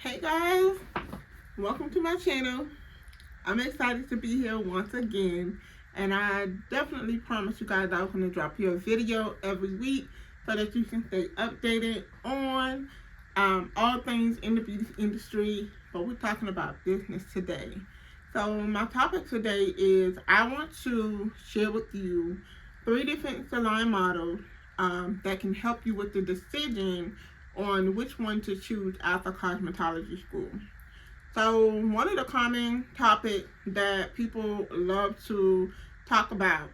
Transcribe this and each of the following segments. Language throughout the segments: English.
Hey guys, welcome to my channel. I'm excited to be here once again, and I definitely promise you guys I'm going to drop you a video every week so that you can stay updated on all things in the beauty industry, but we're talking about business today. So my topic today is I want to share with you 3 different salon models that can help you with the decision on which one to choose after cosmetology school. So one of the common topics that people love to talk about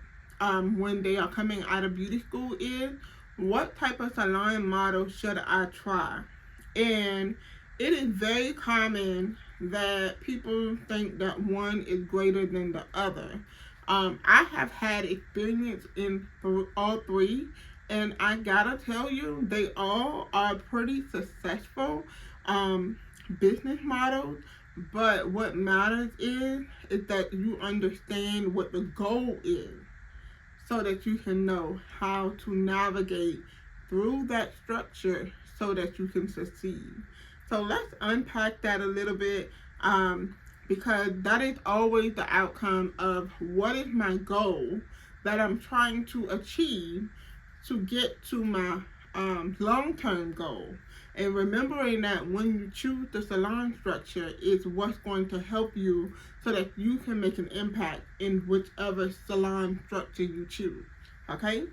when they are coming out of beauty school is what type of salon model should I try? And it is very common that people think that one is greater than the other. I have had experience in all 3, and I gotta tell you, they all are pretty successful business models. But what matters is that you understand what the goal is, so that you can know how to navigate through that structure so that you can succeed. So let's unpack that a little bit, because that is always the outcome of what is my goal that I'm trying to achieve to get to my long-term goal. And remembering that when you choose the salon structure is what's going to help you so that you can make an impact in whichever salon structure you choose. Okay?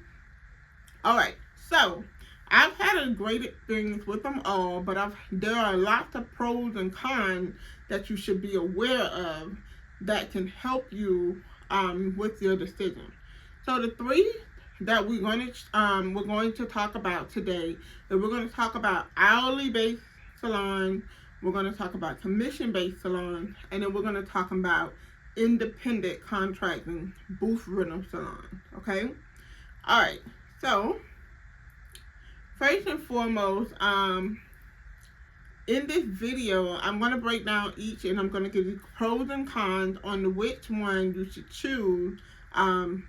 Alright, so I've had a great experience with them all, but there are lots of pros and cons that you should be aware of that can help you with your decision. So the 3 that we're going to talk about today, and we're going to talk about hourly based salon, we're going to talk about commission based salon, and then we're going to talk about independent contracting booth rental salon. Okay? All right. So first and foremost, in this video, I'm going to break down each, and I'm going to give you pros and cons on which one you should choose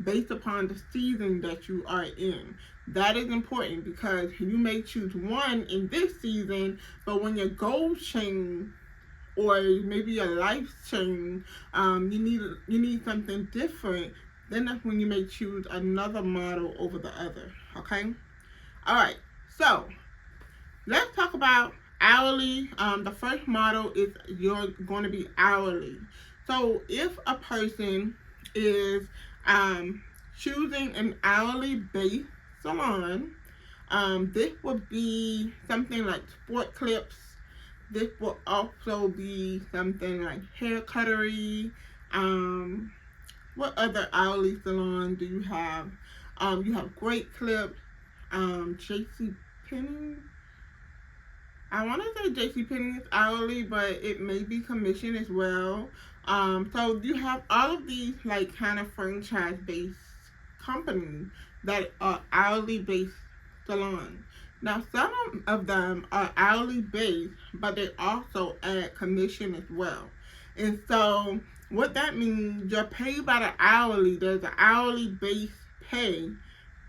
based upon the season that you are in. That is important because you may choose one in this season, but when your goals change or maybe your life change, you need something different. Then that's when you may choose another model over the other. Okay. All right. So let's talk about hourly. The first model is you're going to be hourly. So if a person is choosing an hourly based salon, this would be something like sport clips. This will also be something like hair cuttery. What other hourly salon do you have? You have Great Clips, JC Penney. I want to say JCPenney is hourly, but it may be commission as well. So you have all of these like kind of franchise-based companies that are hourly-based salons. Now, some of them are hourly-based, but they also add commission as well. And so what that means, you're paid by the hourly. There's an hourly-based pay,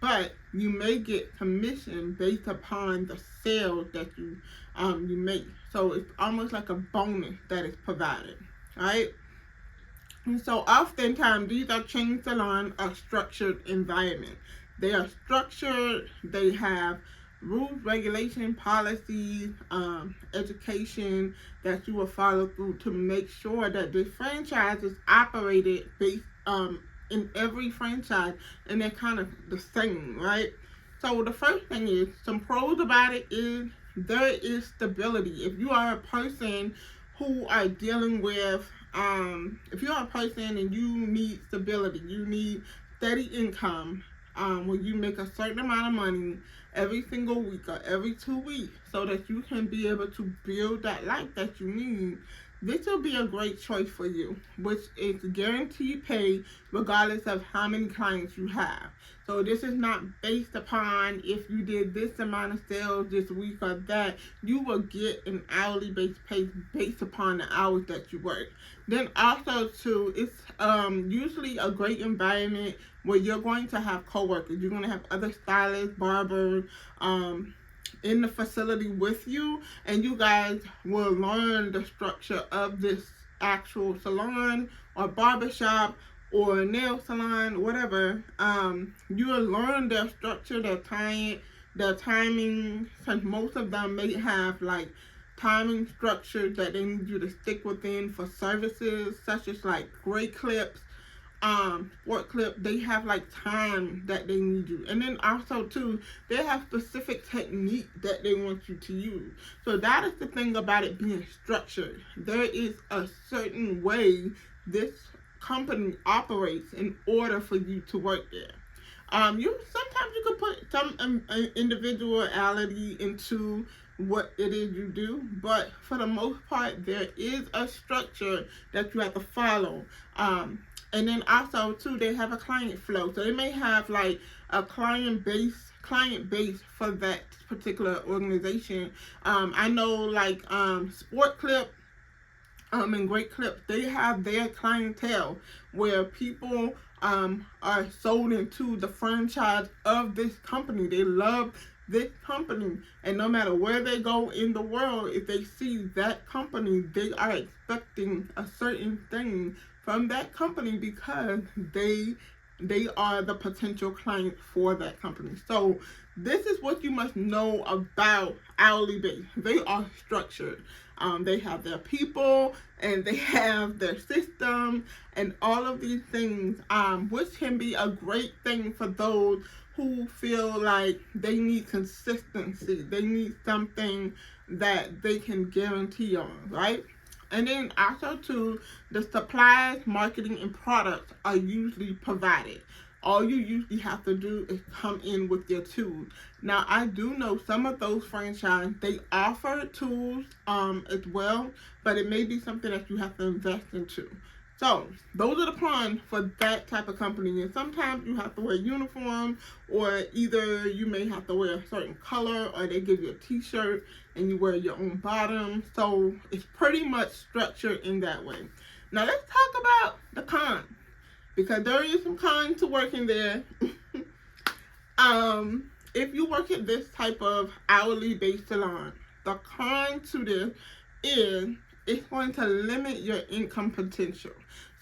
but you may get commission based upon the sales that you make. So it's almost like a bonus that is provided, right? And so oftentimes these are chain salons are structured environments. They are structured. They have rules, regulation, policies, education that you will follow through to make sure that the franchise is operated based in every franchise, and they're kind of the same, right? So the first thing is, some pros about it is there is stability. If you are a person who are dealing with, if you're a person and you need stability, you need steady income, where you make a certain amount of money every single week or every 2 weeks so that you can be able to build that life that you need, this will be a great choice for you, which is guaranteed pay regardless of how many clients you have. So this is not based upon if you did this amount of sales this week or that. You will get an hourly based pay based upon the hours that you work. Then also too, it's usually a great environment where you're going to have coworkers. You're going to have other stylists, barbers, in the facility with you, and you guys will learn the structure of this actual salon or barbershop or nail salon, whatever. You will learn their structure, their timing, since most of them may have like timing structure that they need you to stick within for services such as like gray clips, sport clip. They have like time that they need you, and then also too, they have specific technique that they want you to use. So that is the thing about it being structured. There is a certain way this company operates in order for you to work there. You sometimes you could put some individuality into what it is you do, but for the most part, there is a structure that you have to follow. And then also too, they have a client flow, so they may have like a client base for that particular organization. I know like Sport Clip and Great Clips, they have their clientele where people are sold into the franchise of this company. They love this company, and no matter where they go in the world, if they see that company, they are expecting a certain thing from that company because they are the potential client for that company. So this is what you must know about hourly base. They are structured. They have their people and they have their system and all of these things, which can be a great thing for those who feel like they need consistency. They need something that they can guarantee on, right? And then also too, the supplies, marketing, and products are usually provided. All you usually have to do is come in with your tools. Now, I do know some of those franchises, they offer tools as well, but it may be something that you have to invest into. So, those are the pros for that type of company. And sometimes you have to wear uniform, or either you may have to wear a certain color, or they give you a t-shirt and you wear your own bottom. So, it's pretty much structured in that way. Now, let's talk about the cons, because there is some cons to working there. If you work at this type of hourly based salon, the con to this is it's going to limit your income potential.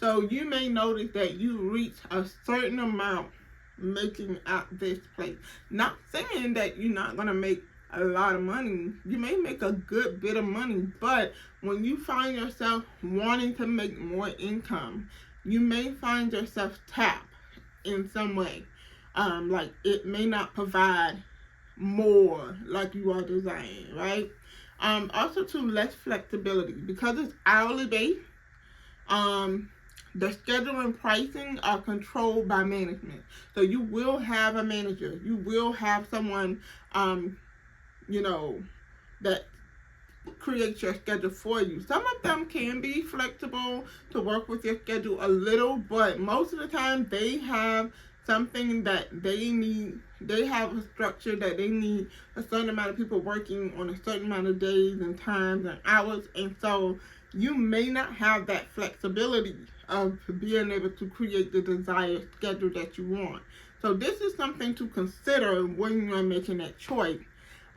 So you may notice that you reach a certain amount making at this place. Not saying that you're not going to make a lot of money. You may make a good bit of money, but when you find yourself wanting to make more income, you may find yourself tapped in some way. Like it may not provide more like you are desiring, right? Also too, less flexibility because it's hourly based. The schedule and pricing are controlled by management. So you will have a manager. You will have someone, that creates your schedule for you. Some of them can be flexible to work with your schedule a little, but most of the time they have something that they need. They have a structure that they need a certain amount of people working on a certain amount of days and times and hours, and so you may not have that flexibility of being able to create the desired schedule that you want. So this is something to consider when you're making that choice.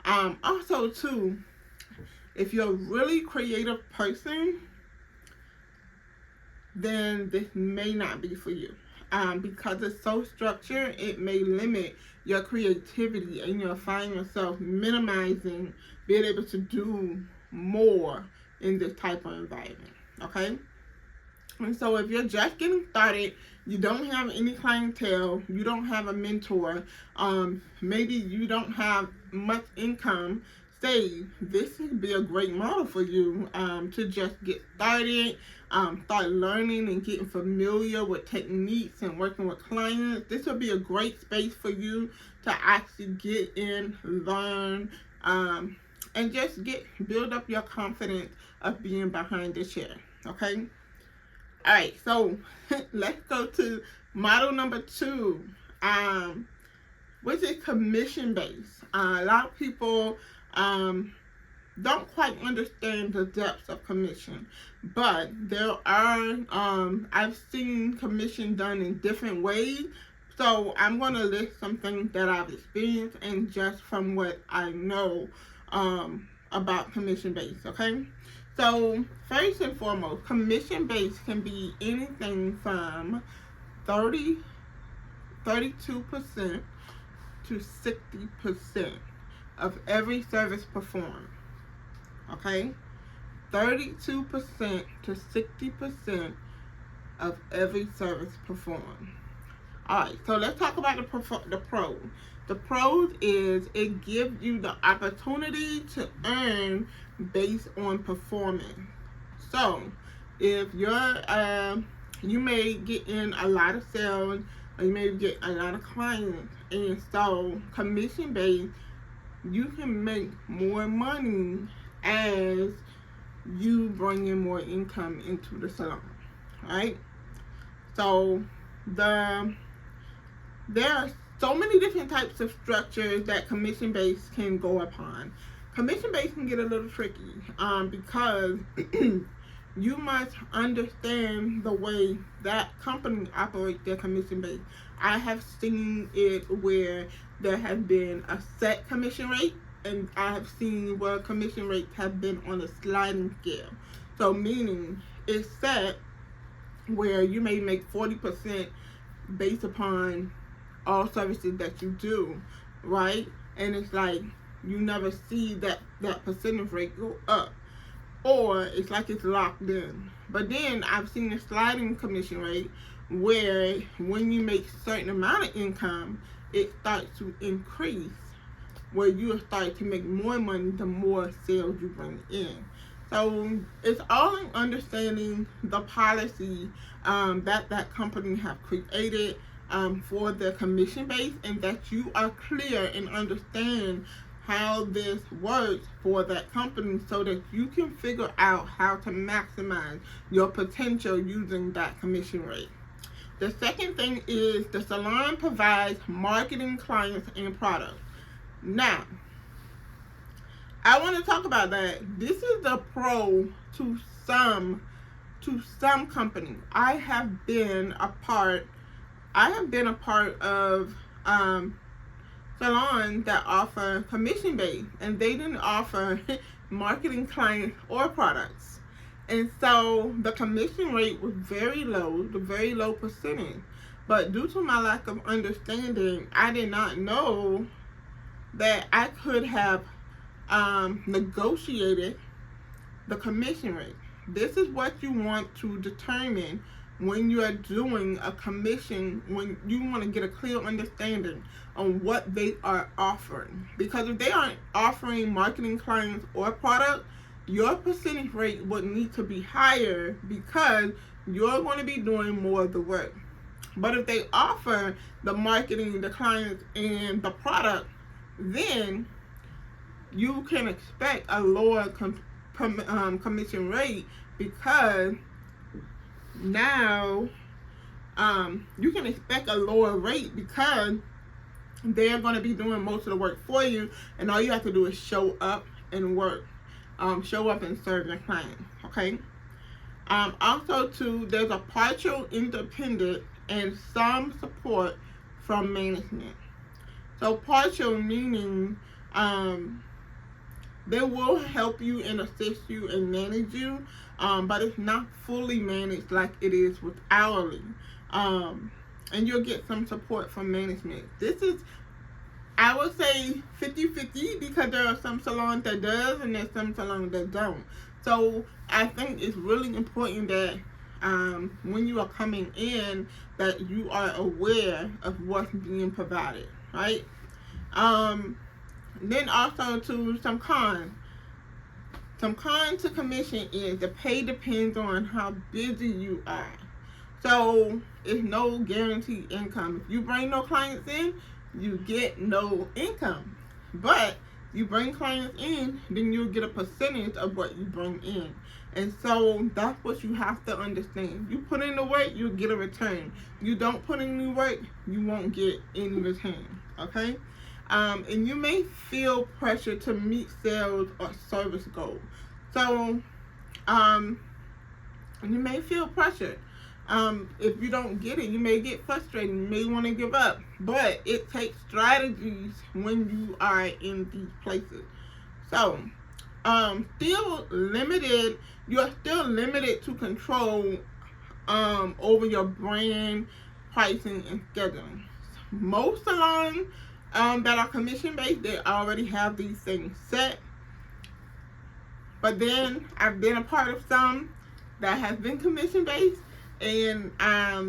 Also too, if you're a really creative person, then this may not be for you. Because it's so structured, it may limit your creativity and you'll find yourself minimizing being able to do more in this type of environment, okay? And so if you're just getting started, you don't have any clientele, you don't have a mentor, maybe you don't have much income saved, this would be a great model for you to just get started, start learning and getting familiar with techniques and working with clients. This would be a great space for you to actually get in, learn, and just build up your confidence of being behind the chair, okay? All right, so let's go to model number 2, which is commission based. A lot of people don't quite understand the depths of commission, but there are I've seen commission done in different ways. So I'm going to list something that I've experienced and just from what I know about commission based, okay? So first and foremost, commission based can be anything from 32% to 60% of every service performed, okay? 32% to 60% of every service performed. Alright, so let's talk about the pros. The pros is it gives you the opportunity to earn based on performance. So, if you may get in a lot of sales, or you may get a lot of clients, and so commission based, you can make more money as you bring in more income into the salon, right? So there are so many different types of structures that commission based can go upon. Commission based can get a little tricky because you must understand the way that company operates their commission based. I have seen it where there has been a set commission rate, and I have seen where commission rates have been on a sliding scale. So meaning it's set where you may make 40% based upon all services that you do, right? And it's like you never see that percentage rate go up, or it's like it's locked in. But then I've seen a sliding commission rate where when you make a certain amount of income, it starts to increase, where you start to make more money the more sales you bring in. So it's all in understanding the policy that company have created for the commission base, and that you are clear and understand how this works for that company, so that you can figure out how to maximize your potential using that commission rate. The second thing is the salon provides marketing, clients, and products. Now, I want to talk about that. This is the pro to some companies. I have been a part of salons that offer commission based, and they didn't offer marketing, clients, or products. And so the commission rate was very low, the very low percentage. But due to my lack of understanding, I did not know that I could have negotiated the commission rate. This is what you want to determine when you are doing a commission, when you want to get a clear understanding on what they are offering. Because if they aren't offering marketing, clients, or product, your percentage rate would need to be higher, because you're going to be doing more of the work. But if they offer the marketing, the clients, and the product, then you can expect a lower commission rate, because now you can expect a lower rate because they're going to be doing most of the work for you, and all you have to do is show up and work, show up and serve your client. Okay. Also, too, there's a partial independent and some support from management. So partial meaning they will help you and assist you and manage you, but it's not fully managed like it is with hourly. And you'll get some support from management. This is, I would say, 50-50, because there are some salons that does and there's some salons that don't. So I think it's really important that when you are coming in, that you are aware of what's being provided, right? Then also to some cons. Some cons to commission is the pay depends on how busy you are. So it's no guaranteed income. If you bring no clients in, you get no income. But you bring clients in, then you'll get a percentage of what you bring in. And so that's what you have to understand. You put in the work, you'll get a return. You don't put in the work, you won't get any return. Okay? And you may feel pressure to meet sales or service goals. So, you may feel pressured. If you don't get it, you may get frustrated. You may want to give up. But it takes strategies when you are in these places. So, still limited. You're still limited to control over your brand, pricing, and scheduling. Most salons that are commission based, they already have these things set. But then I've been a part of some that have been commission based, and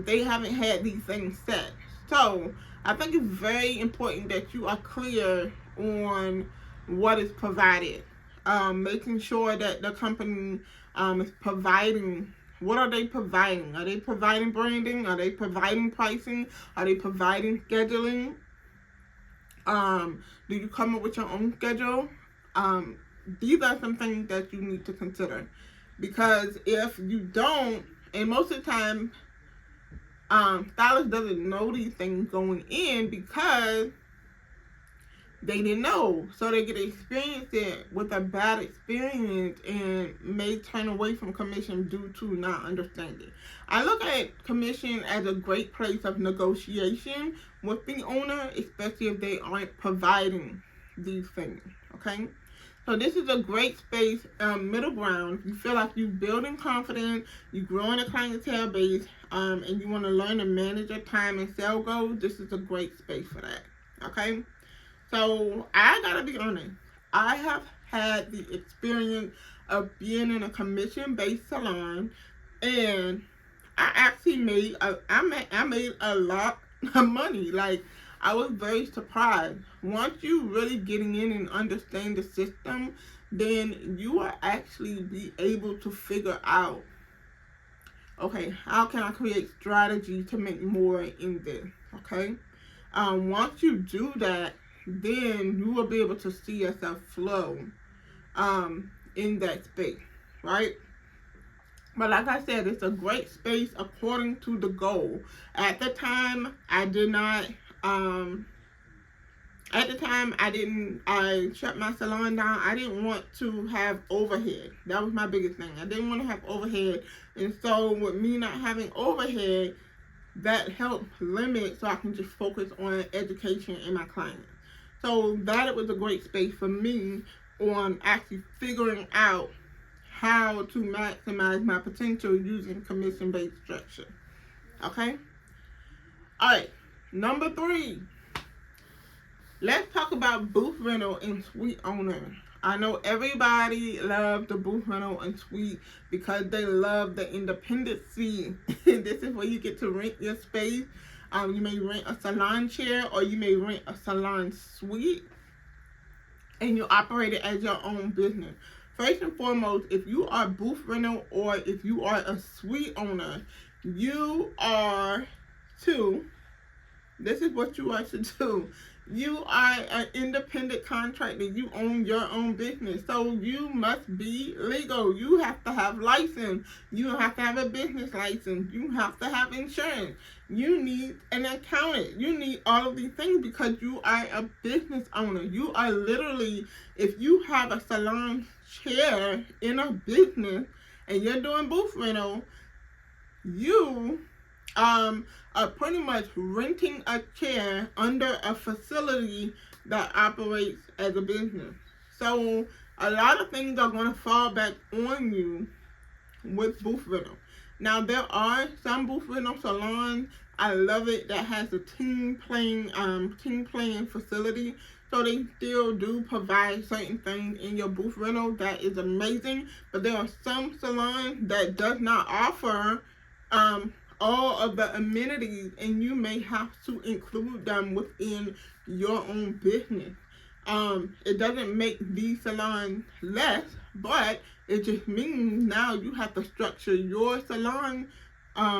they haven't had these things set. So I think it's very important that you are clear on what is provided. Making sure that the company is providing. What are they providing? Are they providing branding? Are they providing pricing? Are they providing scheduling? Do you come up with your own schedule? These are some things that you need to consider, because if you don't, and most of the time, stylists doesn't know these things going in because they didn't know, so they get to experience it with a bad experience and may turn away from commission due to not understanding. I look at commission as a great place of negotiation with the owner, especially if they aren't providing these things. Okay, so this is a great space, middle ground. You feel like you're building confidence, you're growing a clientele base, and you want to learn to manage your time and sell goals. This is a great space for that. Okay. So I gotta be honest, I have had the experience of being in a commission-based salon, and I actually made I made a lot of money. Like, I was very surprised. Once you really getting in and understand the system, then you will actually be able to figure out, okay, how can I create strategy to make more in this? Okay, once you do that, then you will be able to see yourself flow in that space, right? But like I said, it's a great space according to the goal. At the time, I did not. I shut my salon down. I didn't want to have overhead. That was my biggest thing. I didn't want to have overhead, and so with me not having overhead, that helped limit so I can just focus on education and my clients. So that it was a great space for me on actually figuring out how to maximize my potential using commission-based structure. Okay? Alright, number 3. Let's talk about booth rental and suite owner. I know everybody loves the booth rental and suite because they love the independency. This is where you get to rent your space. You may rent a salon chair, or you may rent a salon suite, and you operate it as your own business. First and foremost, if you are booth rental or if you are a suite owner, you are to, this is what you are to do. You are an independent contractor. You own your own business. So you must be legal. You have to have license. You have to have a business license. You have to have insurance. You need an accountant. You need all of these things because you are a business owner. You are literally, if you have a salon chair in a business and you're doing booth rental, you are pretty much renting a chair under a facility that operates as a business. So a lot of things are going to fall back on you with booth rental. Now there are some booth rental salons, I love it, that has a team playing facility. So they still do provide certain things in your booth rental. That is amazing. But there are some salons that does not offer all of the amenities, and you may have to include them within your own business. It doesn't make the salon less, but it just means now you have to structure your salon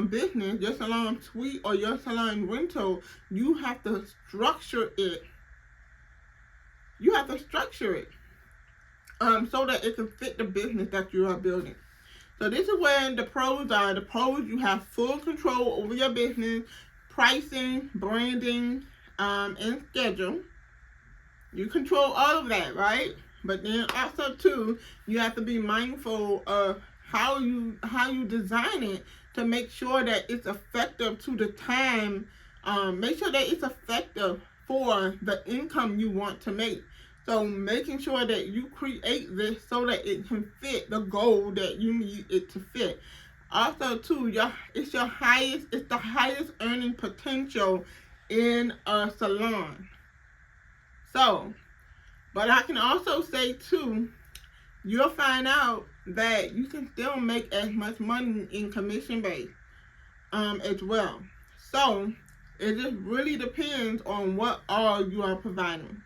business, your salon suite, or your salon rental. You have to structure it. You have to structure it so that it can fit the business that you are building. So this is where the pros are. The pros, you have full control over your business, pricing, branding, and schedule. You control all of that, right? But then also too, you have to be mindful of how you design it to make sure that it's effective to the time. Make sure that it's effective for the income you want to make. So making sure that you create this so that it can fit the goal that you need it to fit. Also, too, it's the highest earning potential in a salon. So, but I can also say too, you'll find out that you can still make as much money in commission base as well. So it just really depends on what all you are providing.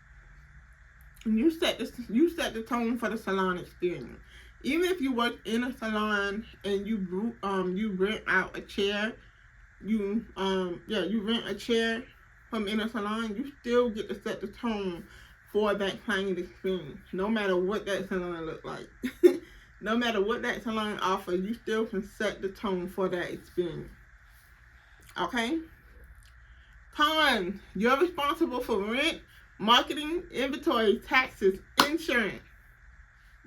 You set the tone for the salon experience. Even if you work in a salon and you rent out a chair, you rent a chair from in a salon, you still get to set the tone for that client experience, no matter what that salon look like. No matter what that salon offers, you still can set the tone for that experience. Okay? Cons: you're responsible for rent, marketing, inventory, taxes, insurance.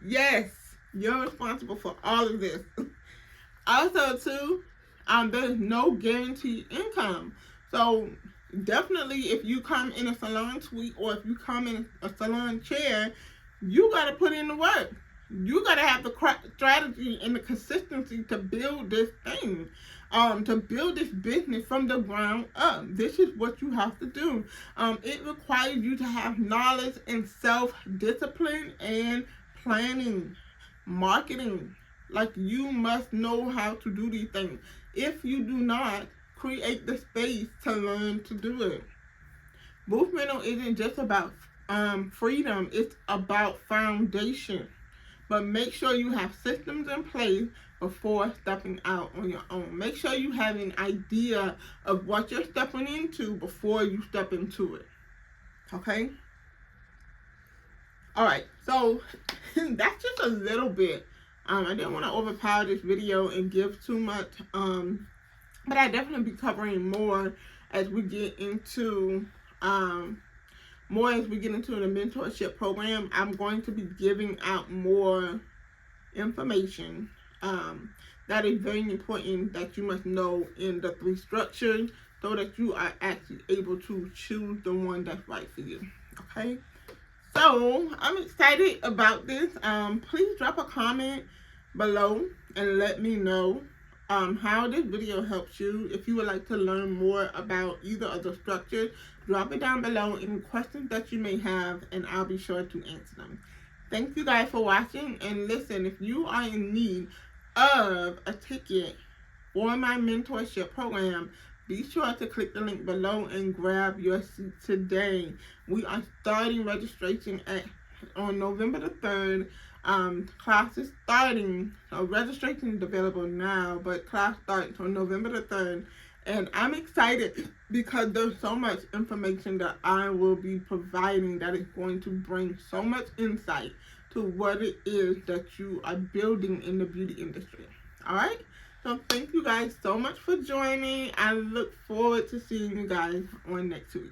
Yes, you're responsible for all of this. Also, too, there's no guaranteed income. So definitely, if you come in a salon suite or if you come in a salon chair, you got to put in the work. You got to have the strategy and the consistency to build this thing, to build this business from the ground up. This is what you have to do. It requires you to have knowledge and self-discipline and planning, marketing. Like, you must know how to do these things. If you do not, create the space to learn to do it. Booth rental isn't just about freedom, it's about foundation. But make sure you have systems in place before stepping out on your own. Make sure you have an idea of what you're stepping into before you step into it. Okay? Alright, so that's just a little bit. I didn't want to overpower this video and give too much, but I definitely be covering more as we get into the mentorship program. I'm going to be giving out more information that is very important that you must know in the 3 structures so that you are actually able to choose the one that's right for you. Okay? So I'm excited about this. Please drop a comment below and let me know how this video helps you. If you would like to learn more about either of the structures, drop it down below, any questions that you may have, and I'll be sure to answer them. Thank you guys for watching, and listen, if you are in need of a ticket for my mentorship program, be sure to click the link below and grab your seat today. We are starting registration on November the 3rd. Class is starting, so registration is available now, but class starts on November the 3rd. And I'm excited because there's so much information that I will be providing that is going to bring so much insight to what it is that you are building in the beauty industry. Alright? So thank you guys so much for joining. I look forward to seeing you guys on next week.